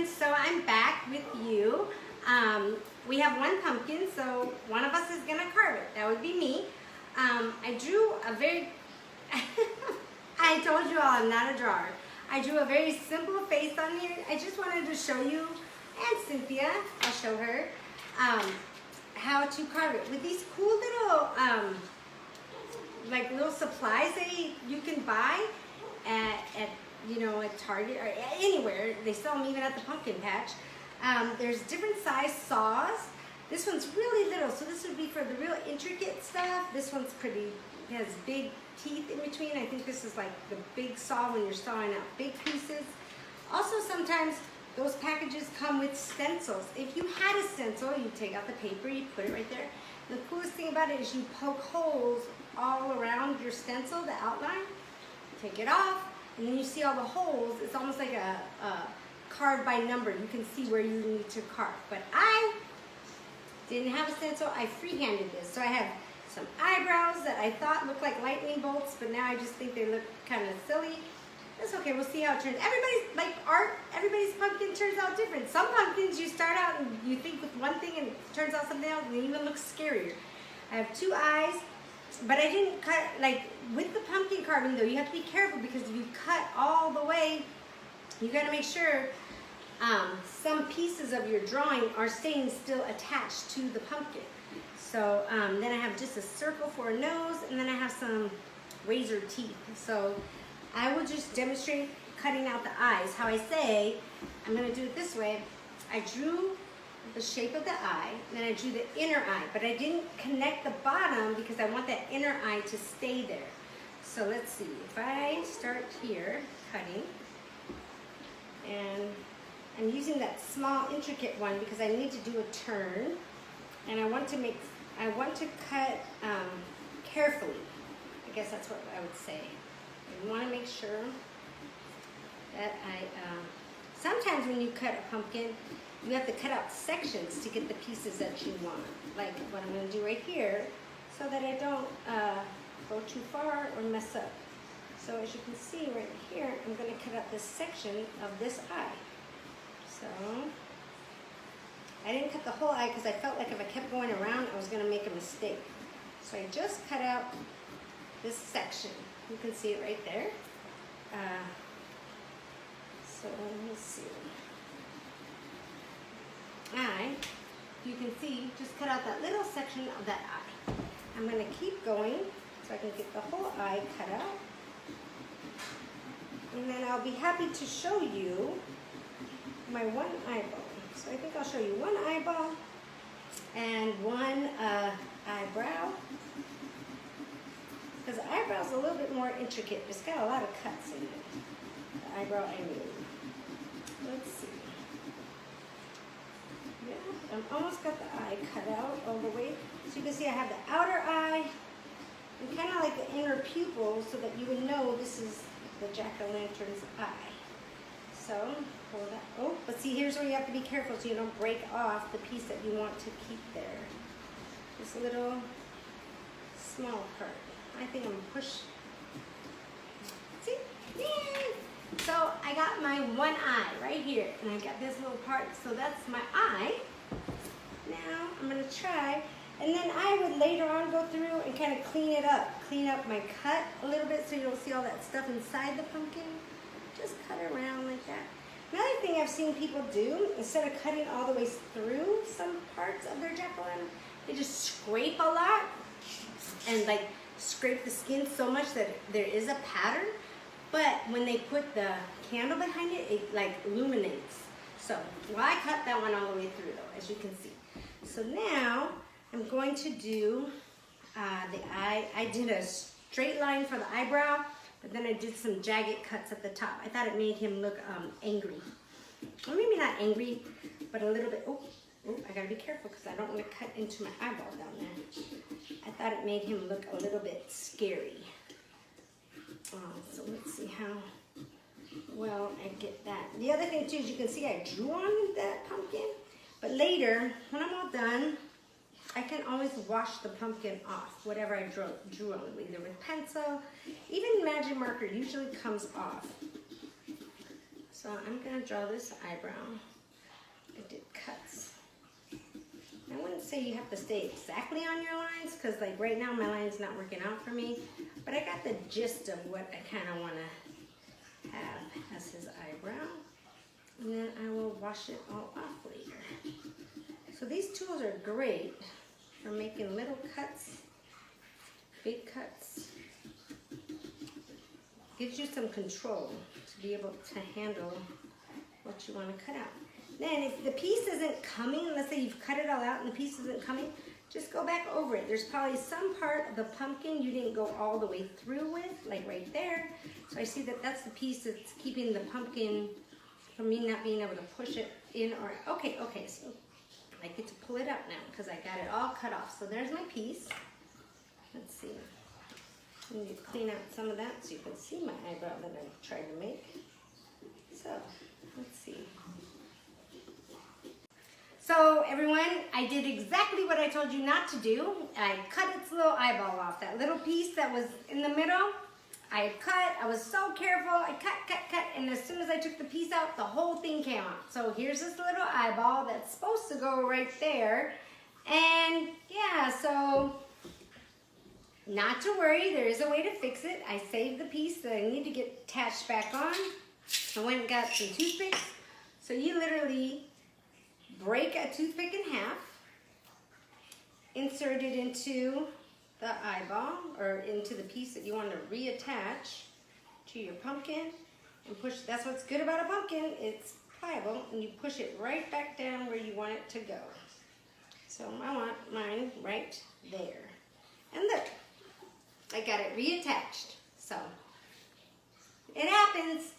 friends, so I'm back with you. We have one pumpkin, so one of us is gonna carve it. That would be me. I drew a very, I told you all I'm not a drawer. I drew a very simple face on here. I just wanted to show you, and Cynthia, I'll show her, how to carve it with these cool little, like little supplies that you can buy at at Target or anywhere. They sell them even at the pumpkin patch. There's different size saws. This one's really little, so this would be for the real intricate stuff. This one's pretty, it has big teeth in between. I think this is like the big saw when you're sawing out big pieces. Also, sometimes those packages come with stencils. If you had a stencil, you take out the paper, you put it right there. The coolest thing about it is you poke holes all around your stencil, the outline, take it off, and then you see all the holes. It's almost like a carve by number. You can see where you need to carve. But I didn't have a stencil. I freehanded this. So I have some eyebrows that I thought looked like lightning bolts, but now I just think they look kind of silly. That's okay. We'll see how it turns. Everybody's, like art, everybody's pumpkin turns out different. Some pumpkins you start out and you think with one thing and it turns out something else and it even looks scarier. I have two eyes. But I didn't cut, like with the pumpkin carving though, you have to be careful because if you cut all the way, you gotta make sure some pieces of your drawing are staying still attached to the pumpkin. So then I have just a circle for a nose, and then I have some razor teeth. So I will just demonstrate cutting out the eyes. How I say, I'm gonna do it this way. I drew the shape of the eye, and then I drew the inner eye, but I didn't connect the bottom because I want that inner eye to stay there. So let's see, if I start here cutting, and I'm using that small intricate one because I need to do a turn, and I want to cut carefully. I guess that's what I would say. I want to make sure that sometimes when you cut a pumpkin, you have to cut out sections to get the pieces that you want. Like what I'm going to do right here, so that I don't go too far or mess up. So as you can see right here, I'm going to cut out this section of this eye. So I didn't cut the whole eye because I felt like if I kept going around, I was going to make a mistake. So I just cut out this section. You can see it right there. So let's see. You can see, just cut out that little section of that eye. I'm going to keep going so I can get the whole eye cut out. And then I'll be happy to show you my one eyeball. So I think I'll show you one eyeball and one eyebrow. Because the eyebrow is a little bit more intricate. It's got a lot of cuts in it. The eyebrow, I mean. Let's see. I've almost got the eye cut out all the way. So you can see I have the outer eye and kind of like the inner pupil so that you would know this is the jack-o'-lantern's eye. So, hold that. Oh, but see, here's where you have to be careful so you don't break off the piece that you want to keep there. This little small part. I think I'm going to push. See? Yay! So I got my one eye right here, and I got this little part, so that's my eye. Now I'm going to try, and then I would later on go through and kind of clean up my cut a little bit so you don't see all that stuff inside the pumpkin. Just cut around like that. Another thing I've seen people do, instead of cutting all the way through some parts of their jack-o'-lantern, they just scrape a lot and like scrape the skin so much that there is a pattern. But when they put the candle behind it, it like illuminates. So, well, I cut that one all the way through though, as you can see. So now I'm going to do the eye. I did a straight line for the eyebrow, but then I did some jagged cuts at the top. I thought it made him look angry. Or maybe not angry, but a little bit. Oh, I gotta be careful because I don't want to cut into my eyeball down there. I thought it made him look a little bit scary. So let's see how well I get that. The other thing too is you can see I drew on that pumpkin, but later when I'm all done, I can always wash the pumpkin off, whatever I drew on, either with pencil, even magic marker usually comes off. So I'm gonna draw this eyebrow. I did cuts. I wouldn't say you have to stay exactly on your lines, because like right now my line's not working out for me, but I got the gist of what I kind of want to have as his eyebrow. And then I will wash it all off later. So these tools are great for making little cuts, big cuts. Gives you some control to be able to handle what you want to cut out. Then if the piece isn't coming, let's say you've cut it all out and the piece isn't coming, just go back over it. There's probably some part of the pumpkin you didn't go all the way through with, like right there. So I see that that's the piece that's keeping the pumpkin from me not being able to push it in or, okay, so I get to pull it up now because I got it all cut off. So there's my piece. Let's see. I need to clean out some of that so you can see my eyebrow that I'm trying to make. So, let's see. So everyone, I did exactly what I told you not to do. I cut its little eyeball off. That little piece that was in the middle, I cut. I was so careful. I cut, and as soon as I took the piece out, the whole thing came out. So here's this little eyeball that's supposed to go right there. And yeah, so not to worry, there is a way to fix it. I saved the piece that I need to get attached back on. I went and got some toothpicks. So you literally break a toothpick in half, insert it into the eyeball or into the piece that you want to reattach to your pumpkin and push. That's what's good about a pumpkin. It's pliable and you push it right back down where you want it to go. So I want mine right there. And look, I got it reattached. So it happens.